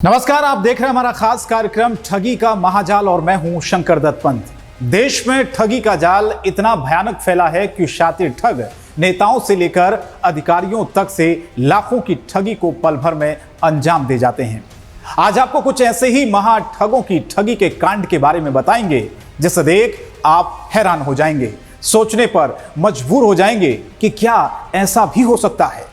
नमस्कार, आप देख रहे हैं हमारा खास कार्यक्रम ठगी का महाजाल और मैं हूं शंकर दत्त पंत। देश में ठगी का जाल इतना भयानक फैला है कि शातिर ठग नेताओं से लेकर अधिकारियों तक से लाखों की ठगी को पल भर में अंजाम दे जाते हैं। आज आपको कुछ ऐसे ही महा ठगों की ठगी के कांड के बारे में बताएंगे जिसे देख आप हैरान हो जाएंगे, सोचने पर मजबूर हो जाएंगे कि क्या ऐसा भी हो सकता है।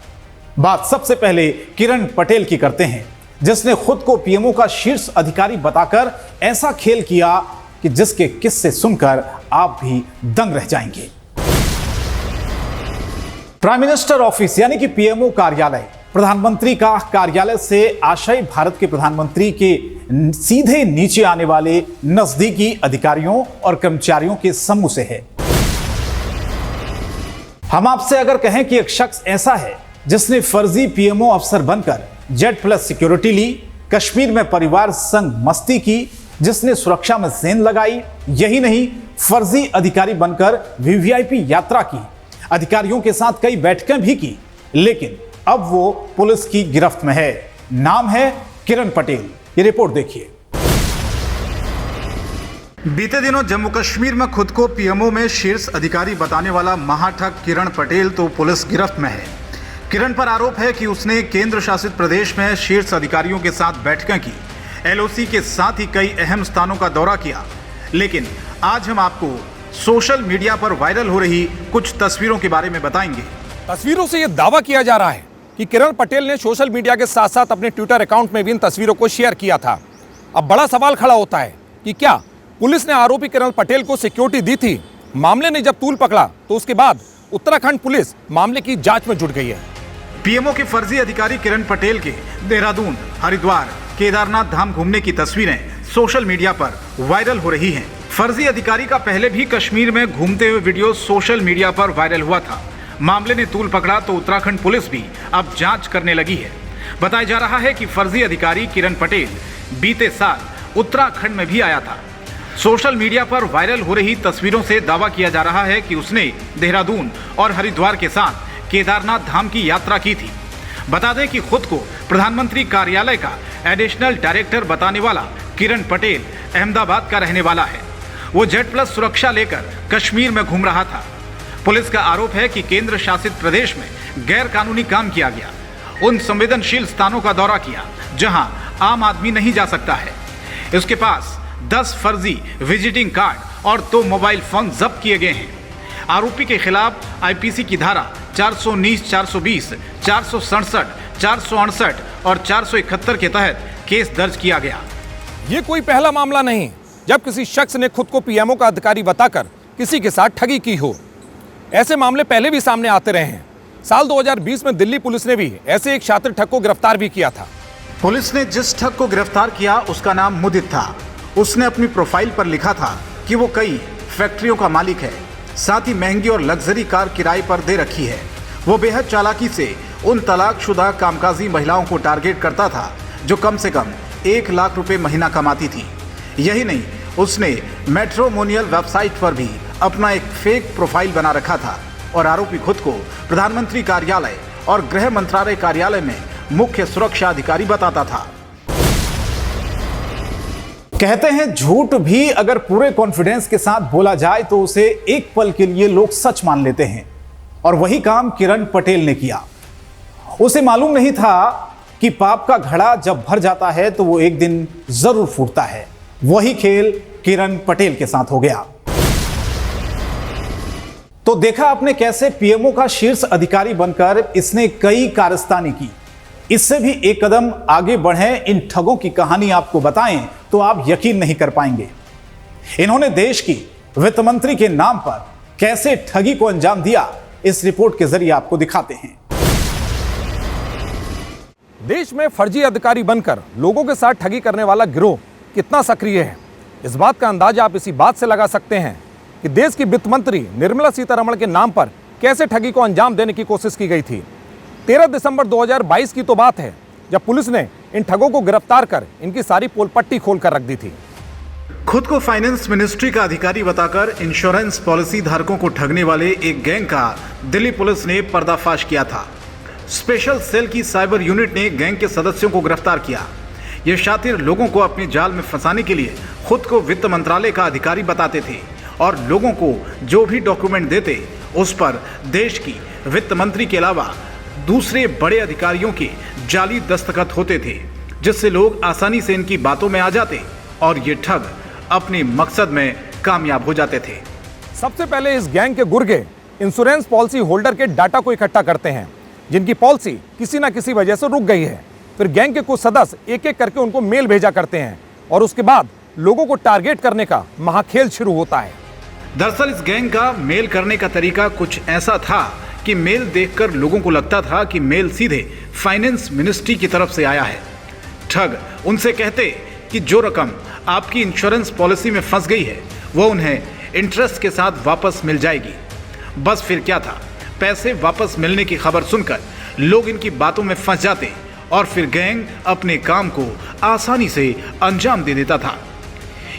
बात सबसे पहले किरण पटेल की करते हैं, जिसने खुद को पीएमओ का शीर्ष अधिकारी बताकर ऐसा खेल किया कि जिसके किस्से सुनकर आप भी दंग रह जाएंगे। प्राइम मिनिस्टर ऑफिस यानी कि पीएमओ कार्यालय प्रधानमंत्री का कार्यालय से आशय भारत के प्रधानमंत्री के सीधे नीचे आने वाले नजदीकी अधिकारियों और कर्मचारियों के समूह से है। हम आपसे अगर कहें कि एक शख्स ऐसा है जिसने फर्जी पीएमओ अफसर बनकर जेड प्लस सिक्योरिटी ली, कश्मीर में परिवार संग मस्ती की, जिसने सुरक्षा में सेंध लगाई, यही नहीं फर्जी अधिकारी बनकर वीवीआईपी यात्रा की, अधिकारियों के साथ कई बैठकें भी की, लेकिन अब वो पुलिस की गिरफ्त में है। नाम है किरण पटेल। ये रिपोर्ट देखिए। बीते दिनों जम्मू कश्मीर में खुद को पीएमओ में शीर्ष अधिकारी बताने वाला महाठग किरण पटेल तो पुलिस गिरफ्त में है। किरण पर आरोप है कि उसने केंद्र शासित प्रदेश में शीर्ष अधिकारियों के साथ बैठकें की, एलओसी के साथ ही कई अहम स्थानों का दौरा किया। लेकिन आज हम आपको सोशल मीडिया पर वायरल हो रही कुछ तस्वीरों के बारे में बताएंगे। तस्वीरों से यह दावा किया जा रहा है कि किरण पटेल ने सोशल मीडिया के साथ साथ अपने ट्विटर अकाउंट में भी इन तस्वीरों को शेयर किया था। अब बड़ा सवाल खड़ा होता है कि क्या पुलिस ने आरोपी किरण पटेल को सिक्योरिटी दी थी? मामले ने जब तूल पकड़ा तो उसके बाद उत्तराखंड पुलिस मामले की जांच में जुट गई है। पीएमओ के फर्जी अधिकारी किरण पटेल के देहरादून, हरिद्वार, केदारनाथ धाम घूमने की तस्वीरें सोशल मीडिया पर वायरल हो रही हैं। फर्जी अधिकारी का पहले भी कश्मीर में घूमते हुए वीडियो सोशल मीडिया पर वायरल हुआ था। मामले ने तूल पकड़ा तो उत्तराखंड पुलिस भी अब जांच करने लगी है। बताया जा रहा है कि फर्जी अधिकारी किरण पटेल बीते साल उत्तराखंड में भी आया था। सोशल मीडिया पर वायरल हो रही तस्वीरों से दावा किया जा रहा है कि उसने देहरादून और हरिद्वार के साथ केदारनाथ धाम की यात्रा की थी। बता दें कि खुद को प्रधानमंत्री कार्यालय का एडिशनल डायरेक्टर बताने वाला किरण पटेल अहमदाबाद का रहने वाला है। वो जेड प्लस सुरक्षा लेकर कश्मीर में घूम रहा था। पुलिस का आरोप है कि केंद्र शासित प्रदेश में गैर कानूनी काम किया गया, उन संवेदनशील स्थानों का दौरा किया जहां आम आदमी नहीं जा सकता है। उसके पास 10 फर्जी विजिटिंग कार्ड और 2 मोबाइल फोन जब्त किए गए हैं। आरोपी के खिलाफ आईपीसी की धारा 419, 420, 467, 468 और 471 के तहत केस दर्ज किया गया। ये कोई पहला मामला नहीं जब किसी शख्स ने खुद को पीएमओ का अधिकारी बताकर किसी के साथ ठगी की हो। ऐसे मामले पहले भी सामने आते रहे हैं। साल 2020 में दिल्ली पुलिस ने भी ऐसे एक शातिर ठग को गिरफ्तार भी किया था। पुलिस ने जिस ठग को गिरफ्तार किया उसका नाम मुदित था। उसने अपनी प्रोफाइल पर लिखा था कि वो कई फैक्ट्रियों का मालिक है, साथ ही महंगी और लग्जरी कार किराए पर दे रखी है। वो बेहद चालाकी से उन तलाकशुदा कामकाजी महिलाओं को टारगेट करता था जो कम से कम 1 लाख रुपए महीना कमाती थी। यही नहीं, उसने मैट्रिमोनियल वेबसाइट पर भी अपना एक फेक प्रोफाइल बना रखा था और आरोपी खुद को प्रधानमंत्री कार्यालय और गृह मंत्रालय कार्यालय में मुख्य सुरक्षा अधिकारी बताता था। कहते हैं झूठ भी अगर पूरे कॉन्फिडेंस के साथ बोला जाए तो उसे एक पल के लिए लोग सच मान लेते हैं, और वही काम किरण पटेल ने किया। उसे मालूम नहीं था कि पाप का घड़ा जब भर जाता है तो वो एक दिन जरूर फूटता है। वही खेल किरण पटेल के साथ हो गया। तो देखा आपने कैसे पीएमओ का शीर्ष अधिकारी बनकर इसने कई कारस्तानी की। इससे भी एक कदम आगे बढ़े इन ठगों की कहानी आपको बताएं तो आप यकीन नहीं कर पाएंगे। इन्होंने देश की वित्त मंत्री के नाम पर कैसे ठगी को अंजाम दिया, इस रिपोर्ट के जरिए आपको दिखाते हैं। देश में फर्जी अधिकारी बनकर लोगों के साथ ठगी करने वाला गिरोह कितना सक्रिय है, इस बात का अंदाजा आप इसी बात से लगा सकते हैं कि देश की वित्त मंत्री निर्मला सीतारमण के नाम पर कैसे ठगी को अंजाम देने की कोशिश की गई थी। 13 दिसंबर 2022 की तो बात है जब पुलिस ने इन ठगों को गिरफ्तार कर इनकी सारी पोलपट्टी खोल कर रख दी थी। खुद को फाइनेंस मिनिस्ट्री का अधिकारी बताकर इंश्योरेंस पॉलिसी धारकों को ठगने वाले एक गैंग का दिल्ली पुलिस ने पर्दाफाश किया था। स्पेशल सेल की साइबर यूनिट ने गैंग के सदस्यों को गिरफ्तार किया। ये शातिर लोगों को अपने जाल में फंसाने के लिए खुद को वित्त मंत्रालय का अधिकारी बताते थे और लोगों को जो भी डॉक्यूमेंट देते उस पर देश की वित्त मंत्री के अलावा दूसरे बड़े अधिकारियों के जाली दस्तखत होते थे, जिससे लोग आसानी से इनकी बातों में आ जाते और ये ठग अपने मकसद में कामयाब हो जाते थे। सबसे पहले इस गैंग के गुर्गे इंश्योरेंस पॉलिसी होल्डर के डाटा को इकट्ठा करते हैं, जिनकी पॉलिसी किसी ना किसी वजह से रुक गई है। फिर गैंग के कुछ सदस्य एक एक करके उनको मेल भेजा करते हैं और उसके बाद लोगों को टारगेट करने का महाखेल शुरू होता है। दरअसल इस गैंग का मेल करने का तरीका कुछ ऐसा था कि मेल देखकर लोगों को लगता था कि मेल सीधे फाइनेंस मिनिस्ट्री की तरफ से आया है। ठग उनसे कहते कि जो रकम आपकी इंश्योरेंस पॉलिसी में फंस गई है वो उन्हें इंटरेस्ट के साथ वापस मिल जाएगी। बस फिर क्या था, पैसे वापस मिलने की खबर सुनकर लोग इनकी बातों में फंस जाते और फिर गैंग अपने काम को आसानी से अंजाम दे देता था।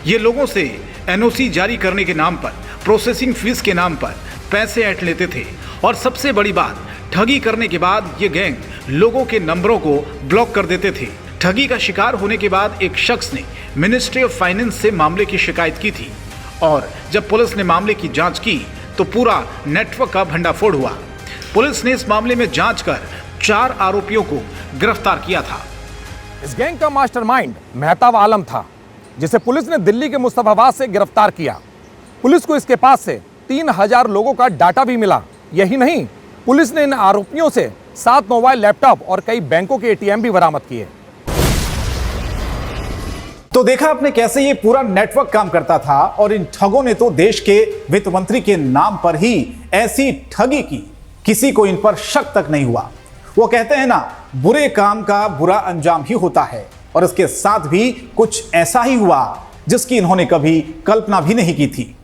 ये लोगों से एनओसी जारी करने के नाम पर, प्रोसेसिंग फीस के नाम पर पैसे ऐंठ लेते थे और सबसे बड़ी बात, ठगी करने के बाद ये गैंग लोगों के नंबरों को ब्लॉक कर देते थे। ठगी का शिकार होने के बाद एक शख्स ने मिनिस्ट्री ऑफ फाइनेंस से मामले की शिकायत की थी और जब पुलिस ने मामले की जांच की तो पूरा नेटवर्क का भंडाफोड़ हुआ। पुलिस ने इस मामले में जांच कर 4 आरोपियों को गिरफ्तार किया था। इस गैंग का मास्टरमाइंड मेहताब आलम था, जिसे पुलिस ने दिल्ली के मुस्तफाबाद से गिरफ्तार किया। पुलिस को इसके पास से 3000 लोगों का डाटा भी मिला। यही नहीं, पुलिस ने इन आरोपियों से 7 मोबाइल लैपटॉप और कई बैंकों के एटीएम भी बरामद किए। तो देखा आपने कैसे ये पूरा नेटवर्क काम करता था और इन ठगों ने तो देश के वित्त मंत्री के नाम पर ही ऐसी ठगी की, किसी को इन पर शक तक नहीं हुआ। वो कहते हैं ना, बुरे काम का बुरा अंजाम ही होता है और इसके साथ भी कुछ ऐसा ही हुआ जिसकी इन्होंने कभी कल्पना भी नहीं की थी।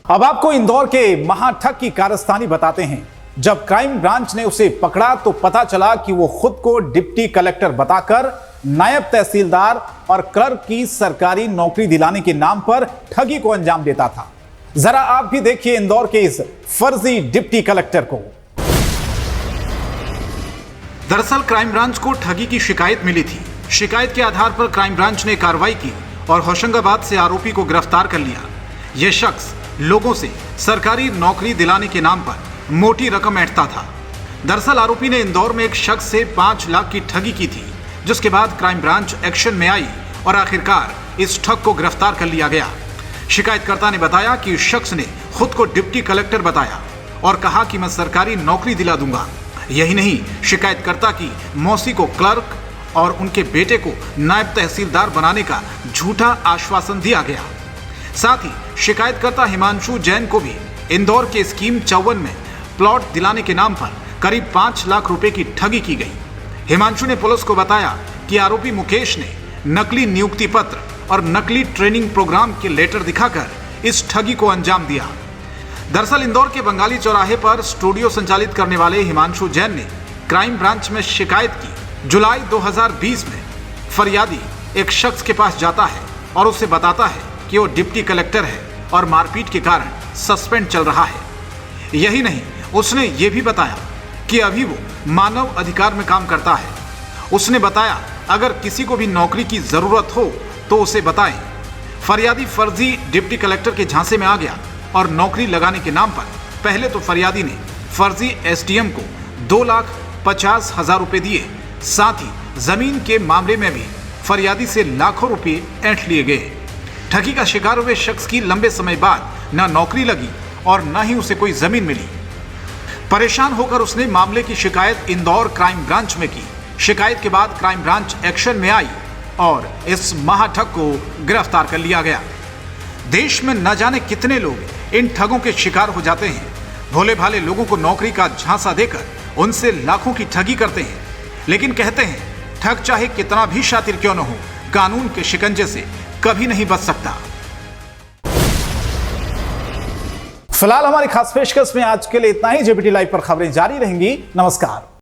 अब आपको इंदौर के महाठग की कारस्तानी बताते हैं। जब क्राइम ब्रांच ने उसे पकड़ा तो पता चला कि वो खुद को डिप्टी कलेक्टर बताकर नायब तहसीलदार और क्लर्क की सरकारी नौकरी दिलाने के नाम पर ठगी को अंजाम देता था। जरा आप भी देखिए इंदौर के इस फर्जी डिप्टी कलेक्टर को। दरअसल क्राइम ब्रांच को ठगी की शिकायत मिली थी। शिकायत के आधार पर क्राइम ब्रांच ने कार्रवाई की और होशंगाबाद से आरोपी को गिरफ्तार कर लिया। यह शख्स लोगों से सरकारी नौकरी दिलाने के नाम पर मोटी रकम ऐंठता था। दरअसल आरोपी ने इंदौर में एक शख्स से 5 लाख की ठगी की थी, जिसके बाद क्राइम ब्रांच एक्शन में आई और आखिरकार इस ठग को गिरफ्तार कर लिया गया। शिकायतकर्ता ने बताया कि इस शख्स ने खुद को डिप्टी कलेक्टर बताया और कहा कि मैं सरकारी नौकरी दिला दूंगा। यही नहीं, शिकायतकर्ता की मौसी को क्लर्क और उनके बेटे को नायब तहसीलदार बनाने का झूठा आश्वासन दिया गया। साथ ही शिकायतकर्ता हिमांशु जैन को भी इंदौर के स्कीम 54 में प्लॉट दिलाने के नाम पर करीब 5 लाख रुपए की ठगी की गई। हिमांशु ने पुलिस को बताया कि आरोपी मुकेश ने नकली नियुक्ति पत्र और नकली ट्रेनिंग प्रोग्राम के लेटर दिखाकर इस ठगी को अंजाम दिया। दरअसल इंदौर के बंगाली चौराहे पर स्टूडियो संचालित करने वाले हिमांशु जैन ने क्राइम ब्रांच में शिकायत की। जुलाई 2020 में फरियादी एक शख्स के पास जाता है और उसे बताता है कि वो डिप्टी कलेक्टर है और मारपीट के कारण सस्पेंड चल रहा है। यही नहीं, उसने ये भी बताया कि अभी वो मानव अधिकार में काम करता है। उसने बताया अगर किसी को भी नौकरी की जरूरत हो तो उसे बताएं। फरियादी फर्जी डिप्टी कलेक्टर के झांसे में आ गया और नौकरी लगाने के नाम पर पहले तो फरियादी ने फर्जी एसडीएम को 2,50,000 रुपए दिए। साथ ही जमीन के मामले में भी फरियादी से लाखों रुपए ऐंठ लिए गए। ठगी का शिकार हुए शख्स की लंबे समय बाद न नौकरी लगी और न ही उसे कोई जमीन मिली। परेशान होकर उसने मामले की शिकायत इंदौर क्राइम ब्रांच में की। शिकायत के बाद क्राइम ब्रांच एक्शन में आई और इस महाठग को गिरफ्तार कर लिया गया। देश में न जाने कितने लोग इन ठगों के शिकार हो जाते हैं। भोले भाले लोगों को नौकरी का झांसा देकर उनसे लाखों की ठगी करते हैं, लेकिन कहते हैं ठग चाहे कितना भी शातिर क्यों न हो, कानून के शिकंजे से कभी नहीं बच सकता। फिलहाल हमारी खास पेशकश में आज के लिए इतना ही। जेबीटी लाइव पर खबरें जारी रहेंगी। नमस्कार।